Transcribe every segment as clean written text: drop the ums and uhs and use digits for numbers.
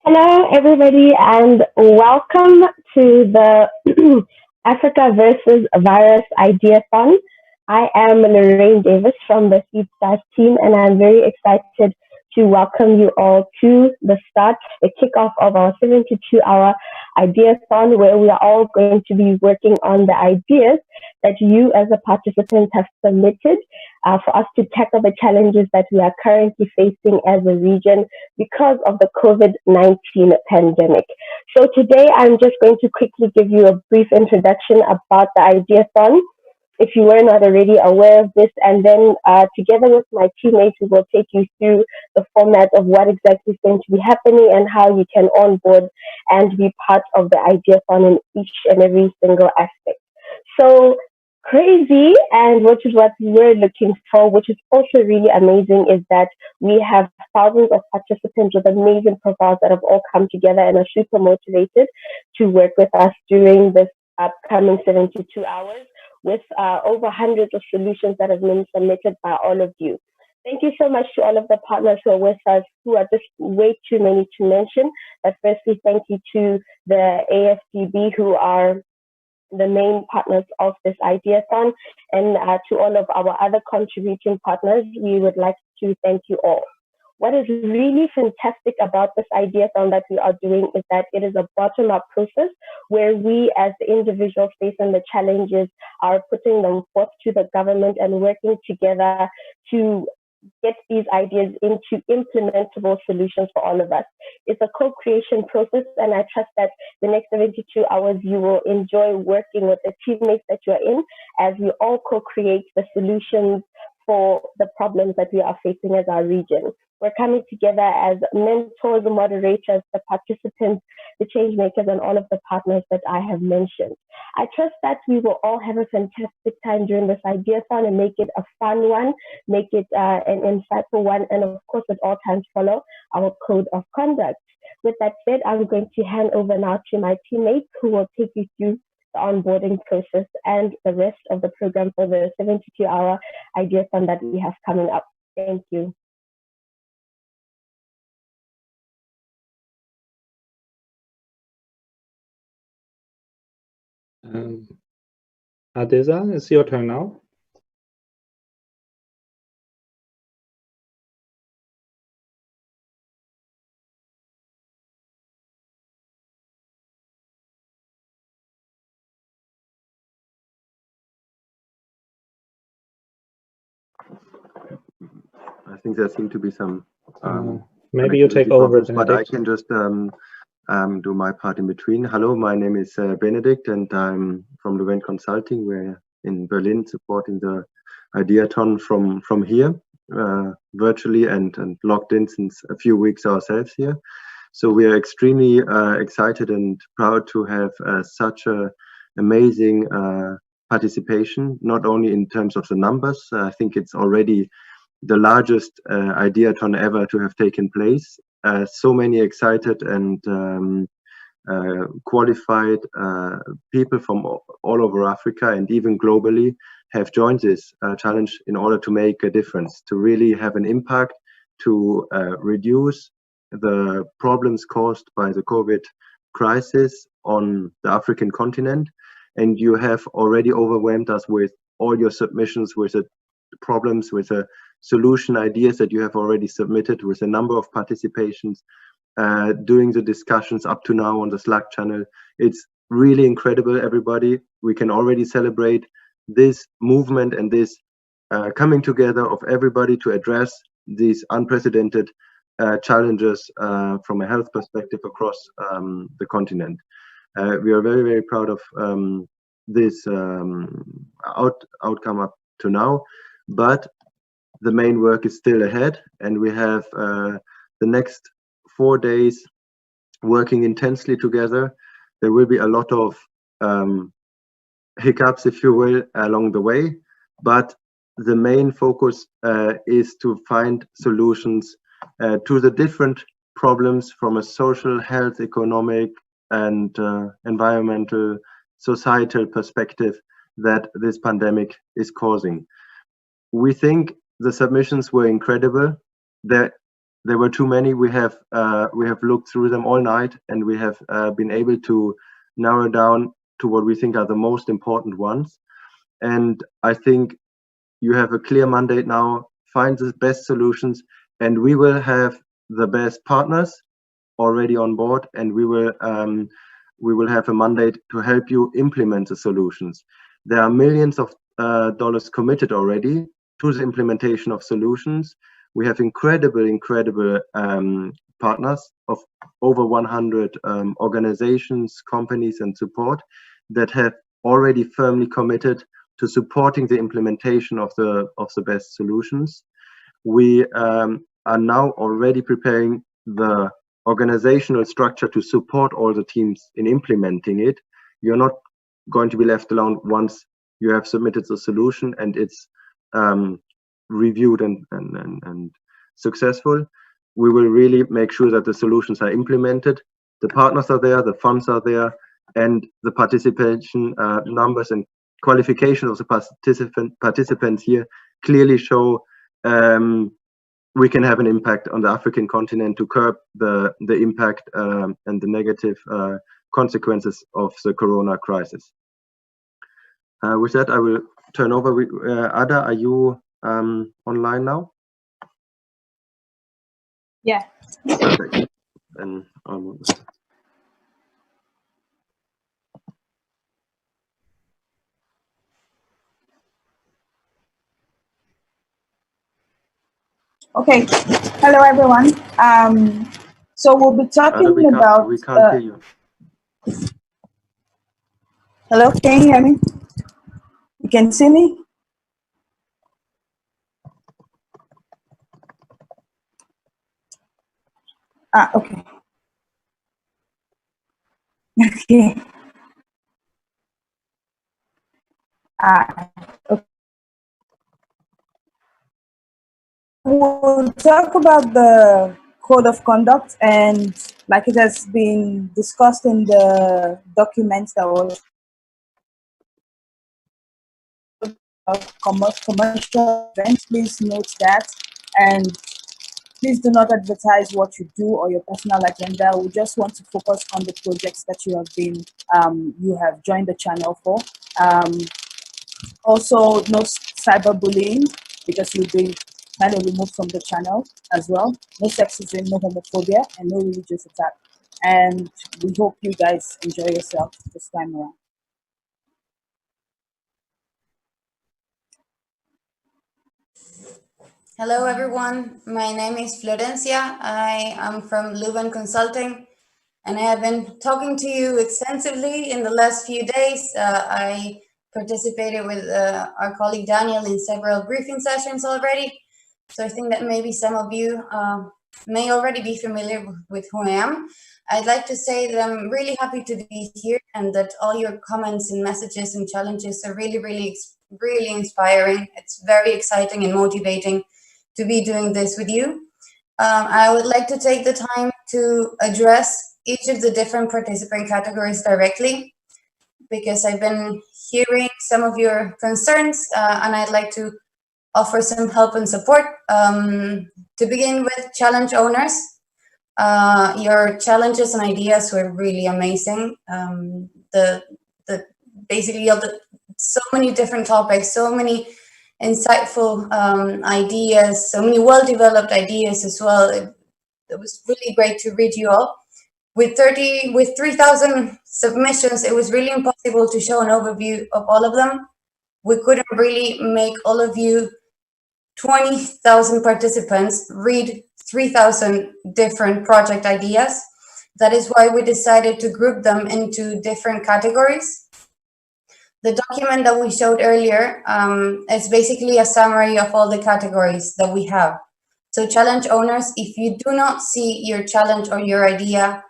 Hello, everybody, and welcome to the Africa versus Virus Ideathon. I am Lorraine Davis from the Seed Stars team, and I'm very excited to welcome you all to the kickoff of our 72-hour Ideathon, where we are all going to be working on the ideas that you, as a participant, have submitted for us to tackle the challenges that we are currently facing as a region because of the COVID-19 pandemic. So today I'm just going to quickly give you a brief introduction about the Ideathon if you were not already aware of this, and then together with my teammates, we will take you through the format of what exactly is going to be happening and how you can onboard and be part of the Ideathon in each and every single aspect. So crazy, and which is what we're looking for, which is also really amazing, is that we have thousands of participants with amazing profiles that have all come together and are super motivated to work with us during this upcoming 72 hours with over hundreds of solutions that have been submitted by all of you. Thank you so much to all of the partners who are with us, who are just way too many to mention. But firstly, thank you to the AFDB, who are the main partners of this Ideathon, and to all of our other contributing partners, we would like to thank you all. What is really fantastic about this Ideathon that we are doing is that it is a bottom-up process where we as the individuals facing the challenges are putting them forth to the government and working together to get these ideas into implementable solutions for all of us. It's a co-creation process, and I trust that the next 72 hours you will enjoy working with the teammates that you're in as we all co-create the solutions for the problems that we are facing as our region. We're coming together as mentors, moderators, the participants, the change makers, and all of the partners that I have mentioned. I trust that we will all have a fantastic time during this Ideathon and make it a fun one, make it an insightful one, and of course, at all times follow our code of conduct. With that said, I'm going to hand over now to my teammates who will take you through the onboarding process and the rest of the program for the 72-hour Ideathon that we have coming up. Thank you. Adeza, it's your turn now. I think there seem to be some maybe you take over, but I can just do my part in between. Hello, my name is Benedict, and I'm from Leuven Consulting. We're in Berlin supporting the Ideathon from here, virtually and logged in since a few weeks ourselves here. So we are extremely excited and proud to have such a amazing participation, not only in terms of the numbers. I think it's already the largest Ideathon ever to have taken place. So many excited and qualified people from all over Africa and even globally have joined this challenge in order to make a difference, to really have an impact, to reduce the problems caused by the COVID crisis on the African continent. And you have already overwhelmed us with all your submissions, with the problems, with the solution ideas that you have already submitted, with a number of participations doing the discussions up to now on the Slack channel. It's really incredible, everybody. We can already celebrate this movement and this coming together of everybody to address these unprecedented challenges from a health perspective across the continent. We are very, very proud of this outcome up to now, but the main work is still ahead, and we have the next 4 days working intensely together. There will be a lot of hiccups, if you will, along the way, but the main focus is to find solutions to the different problems from a social, health, economic, and environmental, societal perspective that this pandemic is causing. We think the submissions were incredible. There there were too many. We have looked through them all night, and we have been able to narrow down to what we think are the most important ones. And I think you have a clear mandate now, find the best solutions, and we will have the best partners already on board, and we will have a mandate to help you implement the solutions. There are millions of dollars committed already to the implementation of solutions. We have incredible partners of over 100 organizations, companies, and support that have already firmly committed to supporting the implementation of the best solutions. We are now already preparing the organizational structure to support all the teams in implementing it. You're not going to be left alone once you have submitted the solution and it's reviewed and successful. We will really make sure that the solutions are implemented. The partners are there, the funds are there, and the participation numbers and qualification of the participants here clearly show we can have an impact on the African continent to curb the impact and the negative consequences of the corona crisis. With that, I will turn over. Ada, are you online now? Yeah. Perfect. Then Okay. Hello, everyone. So we'll be talking Ada, about. we can't hear you. Hello, can you hear me? You can see me? Okay. Okay. Okay. We'll talk about the code of conduct, and like it has been discussed in the documents that was commercial events, please note that, and please do not advertise what you do or your personal agenda. We just want to focus on the projects that you have joined the channel for. Also, no cyberbullying, because you'll be kind of removed from the channel as well. No sexism, no homophobia, and no religious attack. And we hope you guys enjoy yourself this time around. Hello, everyone. My name is Florencia. I am from Leuven Consulting, and I have been talking to you extensively in the last few days. I participated with our colleague Daniel in several briefing sessions already. So I think that maybe some of you may already be familiar with who I am. I'd like to say that I'm really happy to be here, and that all your comments and messages and challenges are really inspiring. It's very exciting and motivating to be doing this with you. I would like to take the time to address each of the different participant categories directly, because I've been hearing some of your concerns, and I'd like to offer some help and support. To begin with, challenge owners. Your challenges and ideas were really amazing. Basically so many different topics, so many insightful ideas, so many well-developed ideas as well. It was really great to read you all. With 3,000 submissions, it was really impossible to show an overview of all of them. We couldn't really make all of you 20,000 participants read 3,000 different project ideas. That is why we decided to group them into different categories. The document that we showed earlier is basically a summary of all the categories that we have. So challenge owners, if you do not see your challenge or your idea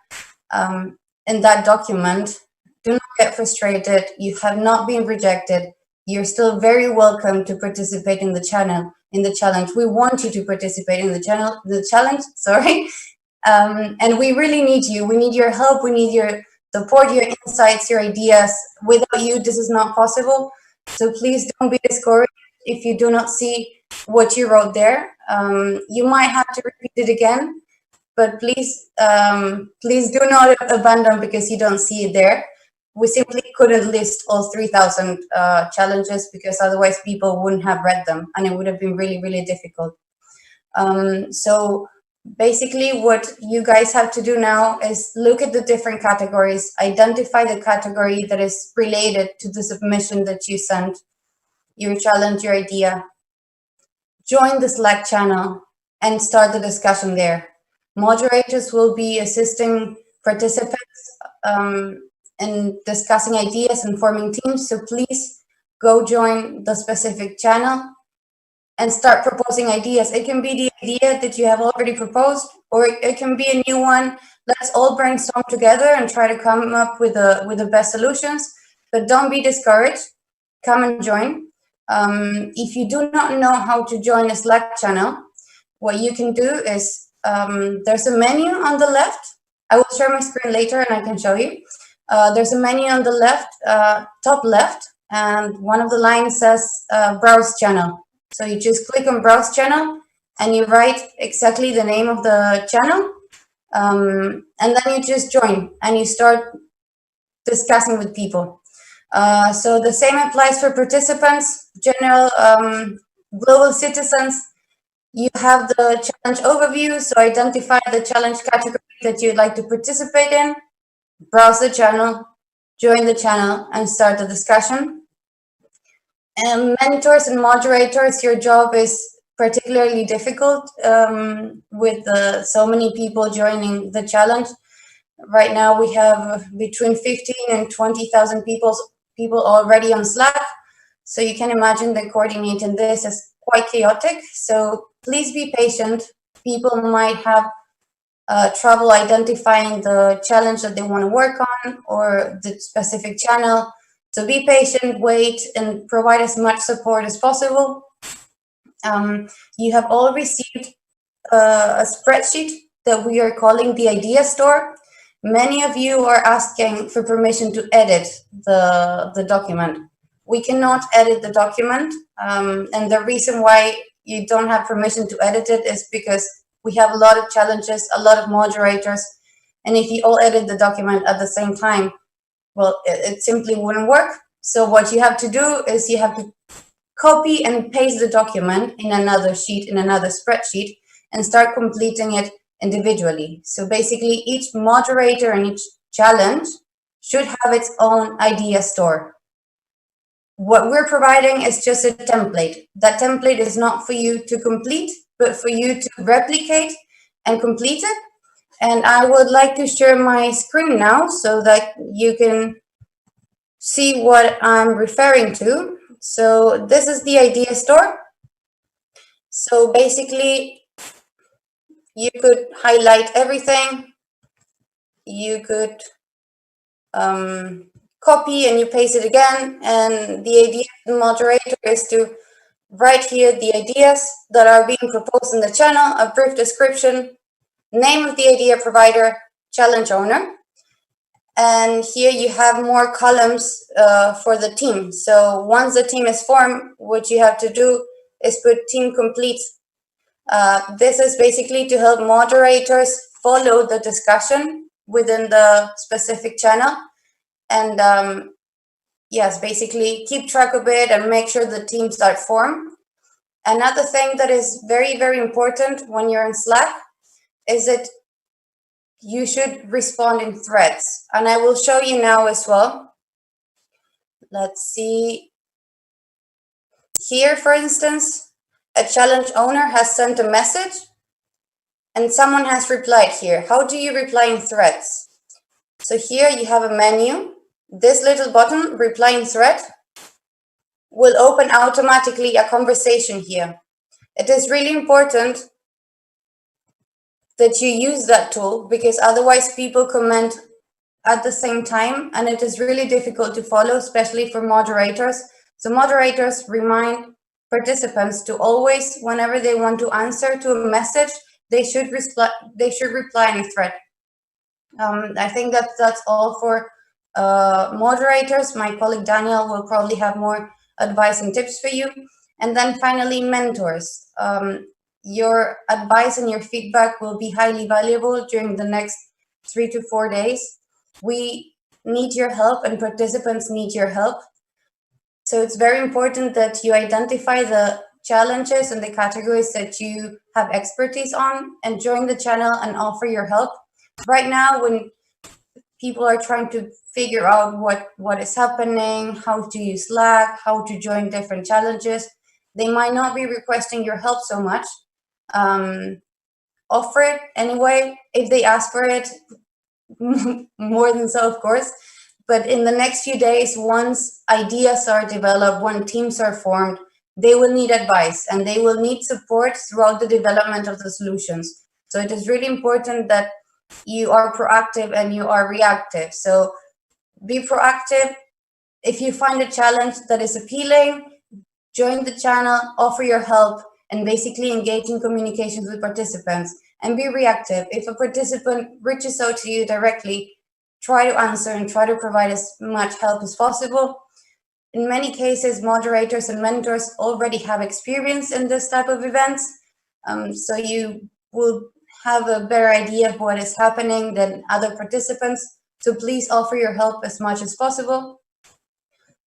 in that document, do not get frustrated. You have not been rejected. You're still very welcome to participate in the challenge. We want you to participate in the challenge, sorry. And we really need you. We need your help. We need your support, your insights, your ideas. Without you, this is not possible. So please don't be discouraged if you do not see what you wrote there. You might have to repeat it again, but please do not abandon because you don't see it there. We simply couldn't list all 3,000 challenges because otherwise people wouldn't have read them and it would have been really, really difficult. So basically what you guys have to do now is look at the different categories, identify the category that is related to the submission that you sent, your challenge, your idea. Join the Slack channel and start the discussion there. Moderators will be assisting participants in discussing ideas and forming teams, so please go join the specific channel and start proposing ideas. It can be the idea that you have already proposed, or it can be a new one. Let's all brainstorm together and try to come up with the best solutions, but don't be discouraged. Come and join. If you do not know how to join a Slack channel, what you can do is there's a menu on the left. I will share my screen later and I can show you. There's a menu on the left, top left, and one of the lines says browse channel. So you just click on browse channel and you write exactly the name of the channel, and then you just join and you start discussing with people. So the same applies for participants, general global citizens. You have the challenge overview, so identify the challenge category that you'd like to participate in, browse the channel, join the channel, and start the discussion. And mentors and moderators, your job is particularly difficult with so many people joining the challenge. Right now we have between 15 and 20,000 people already on Slack. So you can imagine that coordinating this is quite chaotic. So please be patient. People might have trouble identifying the challenge that they want to work on or the specific channel. So be patient, wait, and provide as much support as possible. You have all received a spreadsheet that we are calling the idea store. Many of you are asking for permission to edit the document. We cannot edit the document, and the reason why you don't have permission to edit it is because we have a lot of challenges, a lot of moderators, and if you all edit the document at the same time, well, it simply wouldn't work. So what you have to do is you have to copy and paste the document in another sheet, in another spreadsheet, and start completing it individually. So basically each moderator and each challenge should have its own idea store. What we're providing is just a template. That template is not for you to complete, but for you to replicate and complete it. And I would like to share my screen now so that you can see what I'm referring to. So this is the idea store. So basically, you could highlight everything. You could copy and you paste it again. And the idea of the moderator is to write here the ideas that are being proposed in the channel, a brief description, name of the idea provider, challenge owner. And here you have more columns for the team. So once the team is formed, what you have to do is put team complete. This is basically to help moderators follow the discussion within the specific channel. And yes, basically keep track of it and make sure the teams are formed. Another thing that is very, very important when you're in Slack is that you should respond in threads. And I will show you now as well. Let's see. Here, for instance, a challenge owner has sent a message and someone has replied here. How do you reply in threads? So here you have a menu. This little button, reply in thread, will open automatically a conversation here. It is really important that you use that tool because otherwise people comment at the same time and it is really difficult to follow, especially for moderators. So moderators remind participants to always, whenever they want to answer to a message, they should reply in a thread. I think that's all for moderators. My colleague Daniel will probably have more advice and tips for you. And then finally, mentors. Your advice and your feedback will be highly valuable during the next 3 to 4 days. We need your help and participants need your help. So it's very important that you identify the challenges and the categories that you have expertise on and join the channel and offer your help. Right now, when people are trying to figure out what is happening, how to use Slack, how to join different challenges, they might not be requesting your help so much. Offer it anyway. If they ask for it, more than so, of course. But in the next few days, once ideas are developed, when teams are formed, they will need advice and they will need support throughout the development of the solutions. So it is really important that you are proactive and you are reactive. So be proactive. If you find a challenge that is appealing, join the channel, offer your help, and basically engage in communications with participants. And be reactive. If a participant reaches out to you directly, try to answer and try to provide as much help as possible. In many cases, moderators and mentors already have experience in this type of events, so you will have a better idea of what is happening than other participants. So please offer your help as much as possible.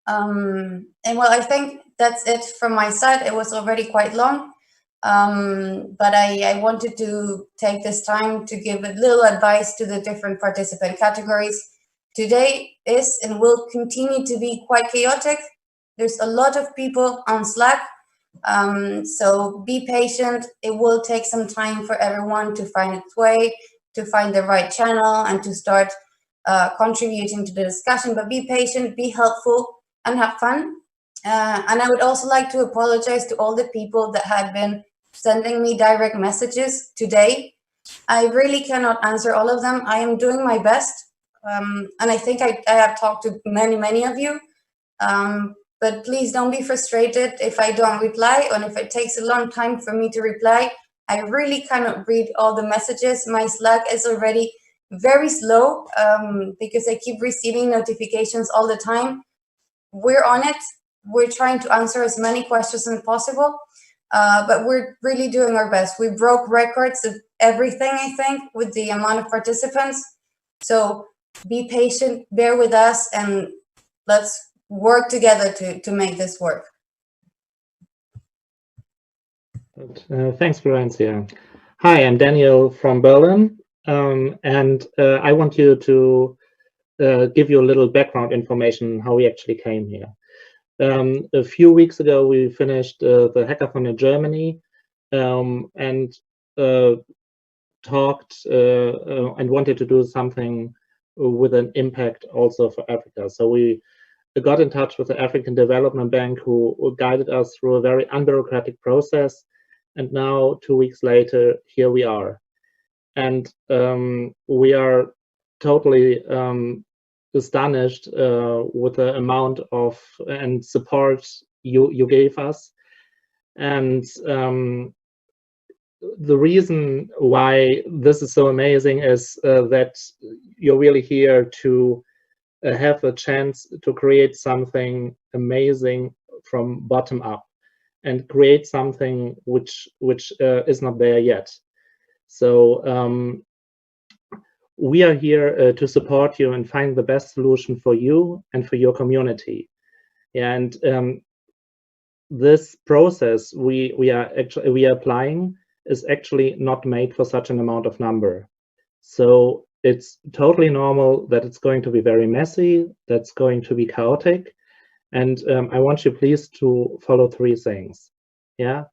And well, I think that's it from my side. It was already quite long. But I wanted to take this time to give a little advice to the different participant categories. Today is and will continue to be quite chaotic. There's a lot of people on Slack, so be patient. It will take some time for everyone to find its way, to find the right channel, and to start contributing to the discussion. But be patient, be helpful, and have fun. And I would also like to apologize to all the people that had been sending me direct messages today. I really cannot answer all of them. I am doing my best. And I think I have talked to many of you. But please don't be frustrated if I don't reply, or if it takes a long time for me to reply. I really cannot read all the messages. My Slack is already very slow because I keep receiving notifications all the time. We're on it. We're trying to answer as many questions as possible, but we're really doing our best. We broke records of everything, I think, with the amount of participants. So be patient, bear with us, and let's work together to make this work. Thanks, Florencia. Hi, I'm Daniel from Berlin, and I want you to give you a little background information how we actually came here. A few weeks ago, we finished the hackathon in Germany and talked and wanted to do something with an impact also for Africa. So we got in touch with the African Development Bank, who guided us through a very unbureaucratic process. And now, 2 weeks later, here we are. And we are totally astonished with the amount of and support you gave us. And the reason why this is so amazing is that you're really here to have a chance to create something amazing from bottom up and create something which is not there yet. So we are here to support you and find the best solution for you and for your community. And this process we are applying is actually not made for such an amount of number. So it's totally normal that it's going to be very messy, that's going to be chaotic. And I want you please to follow 3 things. Yeah,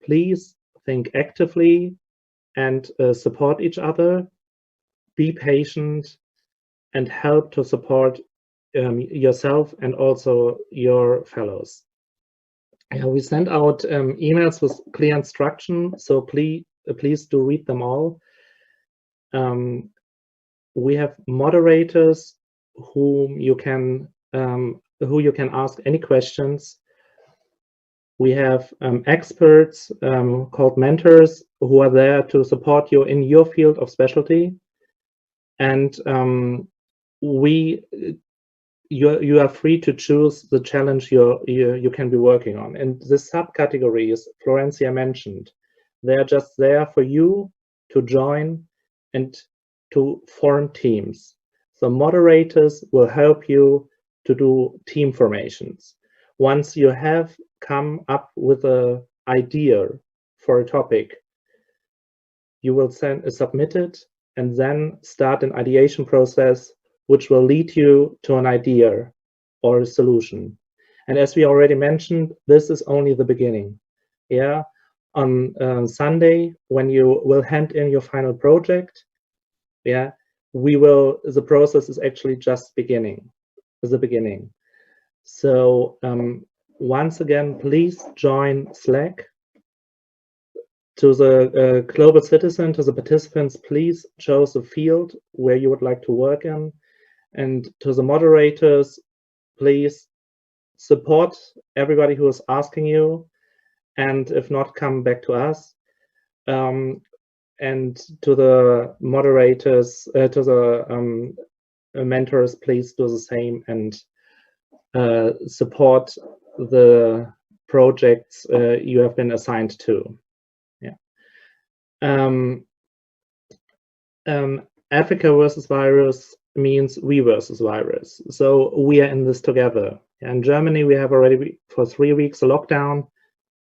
please think actively and support each other. Be patient and help to support yourself and also your fellows. We send out emails with clear instruction, so please do read them all. We have moderators who you can ask any questions. We have experts called mentors who are there to support you in your field of specialty. And we you are free to choose the challenge you can be working on. And the subcategories Florencia mentioned, they're just there for you to join and to form teams. So moderators will help you to do team formations. Once you have come up with an idea for a topic, you will submit it and then start an ideation process which will lead you to an idea or a solution. And as we already mentioned, this is only the beginning. Yeah, on Sunday, when you will hand in your final project, yeah, the process is actually just beginning, the beginning. So once again, please join Slack. To the global citizen, to the participants, please choose a field where you would like to work in. And to the moderators, please support everybody who is asking you. And if not, come back to us. And to the moderators, to the mentors, please do the same and support the projects you have been assigned to. Africa versus virus means we versus virus. So we are in this together. In Germany, we have already for 3 weeks a lockdown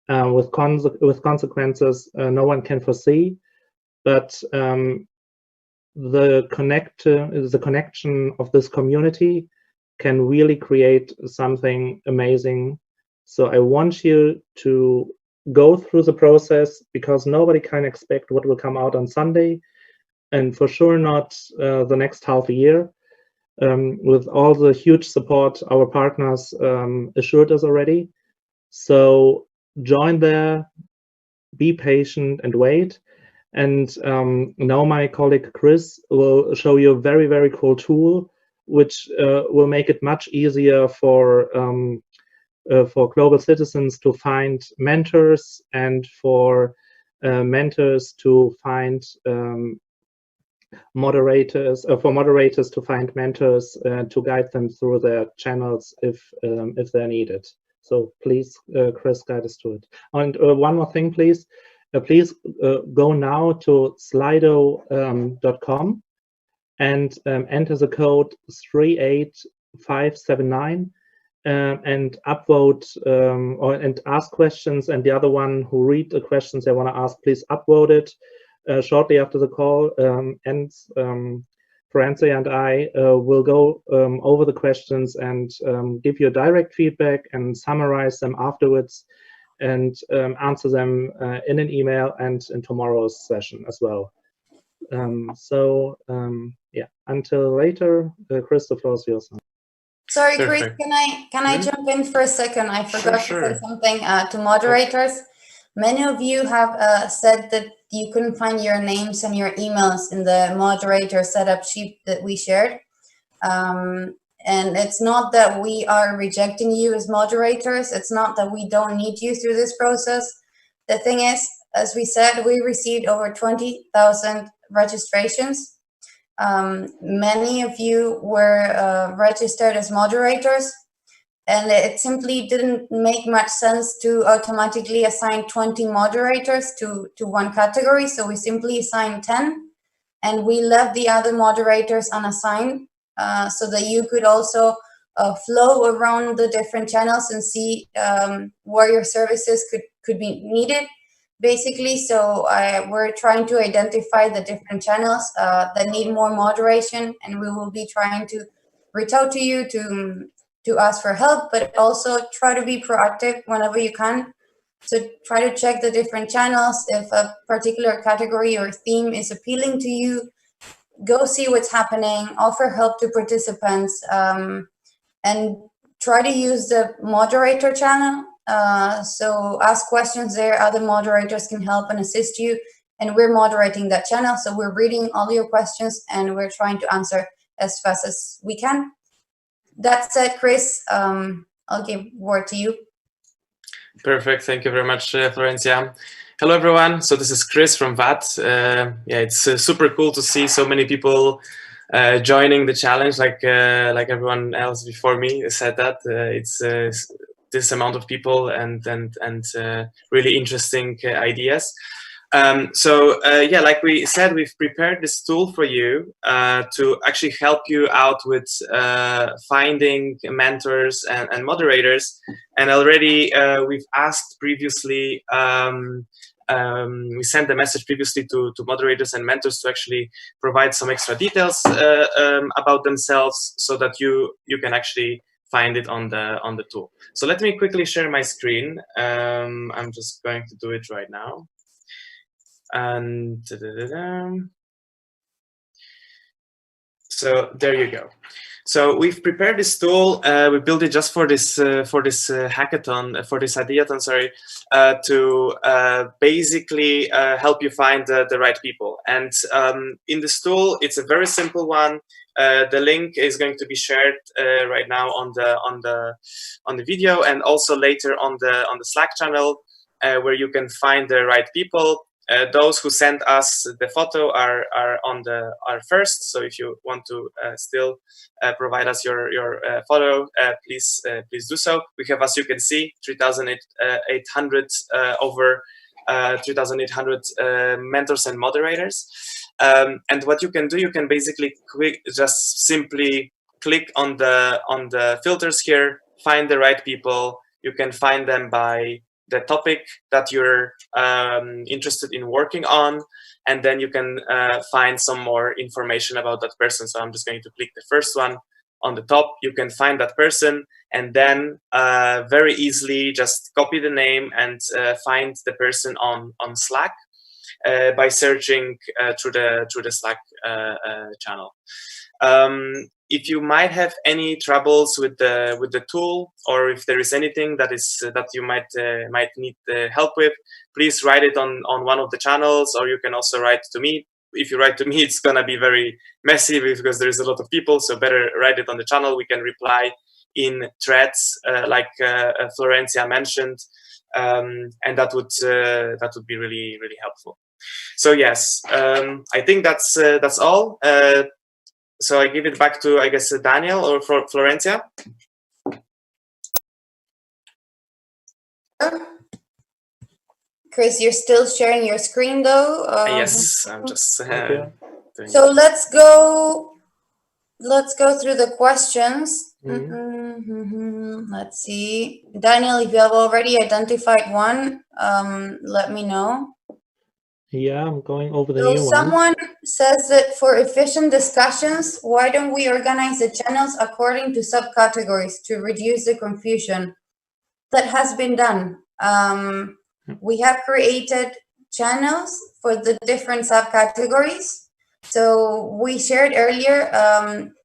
with consequences no one can foresee. But the connection of this community can really create something amazing. So I want you to go through the process, because nobody can expect what will come out on Sunday, and for sure not the next half a year. With all the huge support our partners assured us already. So join there, be patient and wait. And now my colleague Chris will show you a very, very cool tool, which will make it much easier for global citizens to find mentors, and for mentors to find moderators, for moderators to find mentors to guide them through their channels if they're needed. So please, Chris, guide us to it. And one more thing, please. Please go now to slido.com and enter the code 38579 and upvote and ask questions. And the other one who read the questions they want to ask, please upvote it shortly after the call ends. Florencia and I will go over the questions and give you direct feedback and summarize them afterwards, and answer them in an email and in tomorrow's session as well. Yeah, until later, Chris, the floor is yours. Sorry, Chris, can I jump in for a second? I forgot to say something to moderators. Many of you have said that you couldn't find your names and your emails in the moderator setup sheet that we shared. And it's not that we are rejecting you as moderators. It's not that we don't need you through this process. The thing is, as we said, we received over 20,000 registrations. Many of you were registered as moderators, and it simply didn't make much sense to automatically assign 20 moderators to one category. So we simply assigned 10, and we left the other moderators unassigned, so that you could also flow around the different channels and see where your services could be needed, basically. So we're trying to identify the different channels that need more moderation, and we will be trying to reach out to you to ask for help, but also try to be proactive whenever you can. So try to check the different channels. If a particular category or theme is appealing to you, go see what's happening, offer help to participants, and try to use the moderator channel. So ask questions there. Other moderators can help and assist you. And we're moderating that channel. So we're reading all your questions and we're trying to answer as fast as we can. That said, Chris, I'll give word to you. Perfect. Thank you very much, Florencia. Hello, everyone. So this is Chris from VAT. Yeah, it's super cool to see so many people joining the challenge, like everyone else before me said that it's this amount of people and really interesting ideas. Yeah, like we said, we've prepared this tool for you to actually help you out with finding mentors and moderators. And already we've asked previously, we sent a message previously to moderators and mentors to actually provide some extra details about themselves so that you can actually find it on the tool. So let me quickly share my screen. I'm just going to do it right now. And so there you go. So we've prepared this tool. We built it just for this hackathon, for this ideathon, sorry, to basically help you find the right people. And in this tool, it's a very simple one. The link is going to be shared right now on the video, and also later on the Slack channel, where you can find the right people. Those who sent us the photo are first. So if you want to still provide us your photo, please do so. We have, as you can see, 3,800 over 3,800 mentors and moderators. And what you can do, you can basically just simply click on the filters here, find the right people. You can find them by the topic that you're interested in working on, and then you can find some more information about that person. So I'm just going to click the first one on the top. You can find that person, and then very easily just copy the name and find the person on Slack by searching through the Slack channel. If you might have any troubles with the tool, or if there is anything that you might need help with, please write it on one of the channels, or you can also write to me. If you write to me, it's gonna be very messy because there is a lot of people. So better write it on the channel. We can reply in threads, like Florencia mentioned, and that would be really helpful. So yes, I think that's all. So I give it back to, I guess, Daniel or Florencia. Chris, you're still sharing your screen though. Yes, I'm just. So let's go through the questions. Let's see, Daniel, if you have already identified one, let me know. Yeah, I'm going over the new one. Someone says that for efficient discussions, why don't we organize the channels according to subcategories to reduce the confusion? That has been done. We have created channels for the different subcategories. So we shared earlier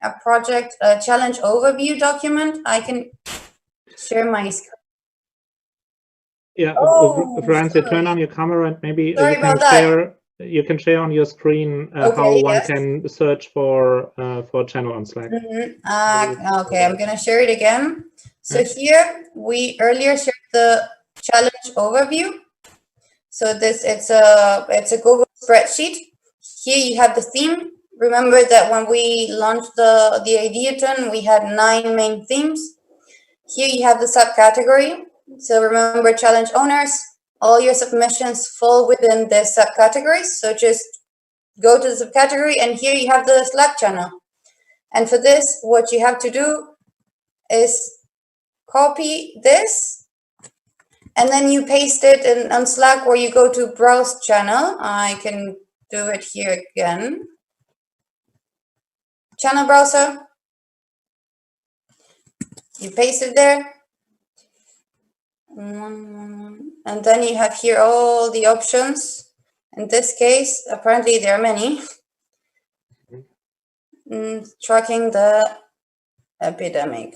a project challenge overview document. I can share my screen. Yeah, Florencia, turn on your camera and maybe you can share on your screen how one can search for channel on Slack. Okay, I'm gonna share it again. So here we earlier shared the challenge overview. So it's a Google spreadsheet. Here you have the theme. Remember that when we launched the ideathon, we had 9 main themes. Here you have the subcategory. So remember, challenge owners, all your submissions fall within the subcategories. So just go to the subcategory, and here you have the Slack channel. And for this, what you have to do is copy this, and then you paste it on Slack, where you go to browse channel. I can do it here again. Channel browser. You paste it there. And then you have here all the options. In this case, apparently there are many. Tracking the epidemic.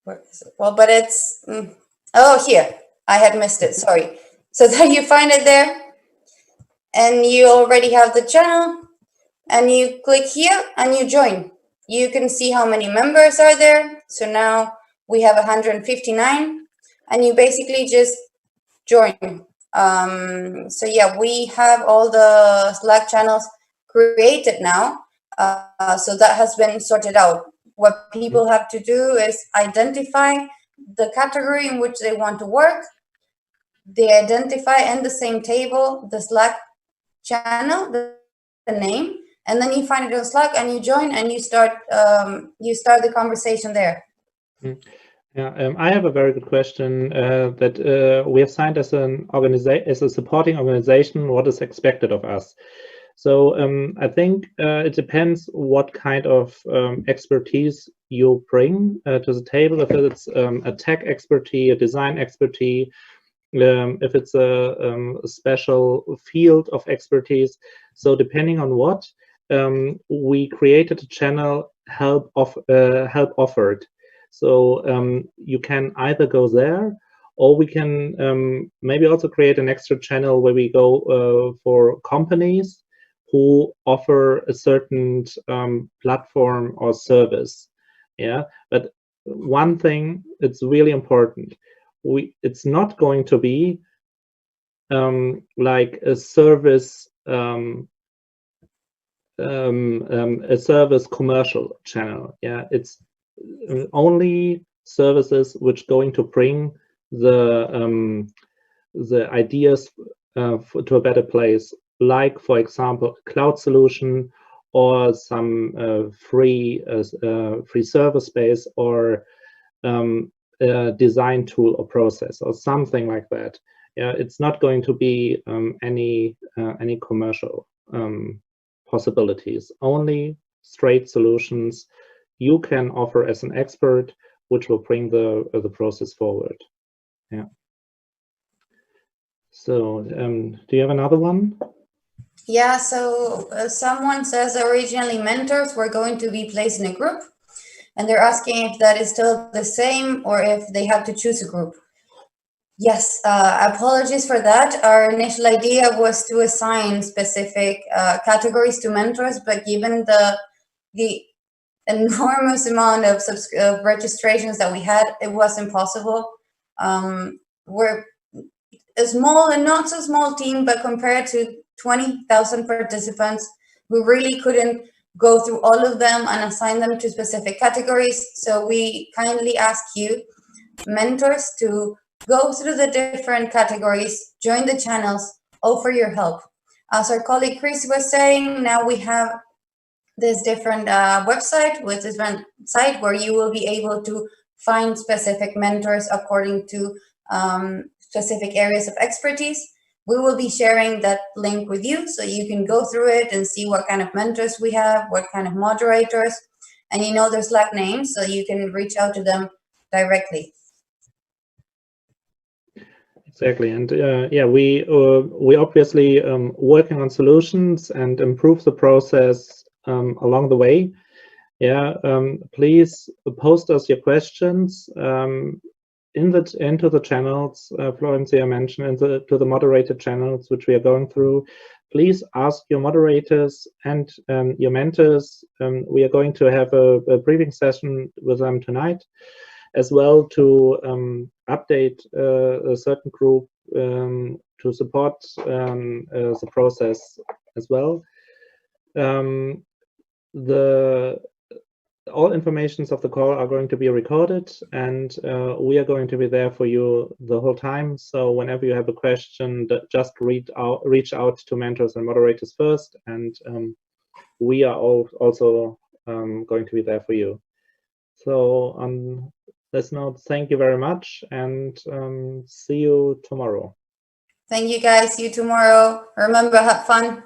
Where is it? Well, but it's, oh, here, I had missed it, sorry. So then you find it there, and you already have the channel, and you click here and you join. You can see how many members are there. So now we have 159, and you basically just join. So yeah, we have all the Slack channels created now. So that has been sorted out. What people have to do is identify the category in which they want to work. They identify in the same table the Slack channel, the name, and then you find it on Slack and you join and you start the conversation there. Yeah, I have a very good question that we have signed as an organization, as a supporting organization. What is expected of us? So I think it depends what kind of expertise you bring to the table. If it's a tech expertise, a design expertise, if it's a special field of expertise. So depending on what, we created a channel help offered. So you can either go there, or we can maybe also create an extra channel where we go for companies who offer a certain platform or service. Yeah, but one thing, it's really important. It's not going to be like a service commercial channel. Yeah, it's only services which going to bring the ideas to a better place, like for example cloud solution or some free server space or design tool or process or something like that. Yeah, it's not going to be any commercial possibilities. Only straight solutions you can offer as an expert, which will bring the process forward. Yeah. So, do you have another one? Yeah. So someone says originally mentors were going to be placed in a group, and they're asking if that is still the same or if they have to choose a group. Yes, apologies for that. Our initial idea was to assign specific categories to mentors, but given the enormous amount of registrations that we had, it was impossible. We're a small and not so small team, but compared to 20,000 participants, we really couldn't go through all of them and assign them to specific categories. So we kindly ask you, mentors, to go through the different categories, join the channels, offer your help. As our colleague Chris was saying, now we have this different website with this site where you will be able to find specific mentors according to specific areas of expertise. We will be sharing that link with you so you can go through it and see what kind of mentors we have, what kind of moderators, and you know their Slack names, so you can reach out to them directly. Exactly, and yeah, we obviously working on solutions and improve the process along the way. Yeah, please post us your questions into the channels Florencia mentioned, to the moderator channels which we are going through. Please ask your moderators and your mentors. We are going to have a briefing session with them tonight, as well to update a certain group to support the process as well. All informations of the call are going to be recorded, and we are going to be there for you the whole time. So whenever you have a question, just reach out to mentors and moderators first, and we are also going to be there for you. So on this note, thank you very much, and see you tomorrow. Thank you, guys. See you tomorrow. Remember, have fun.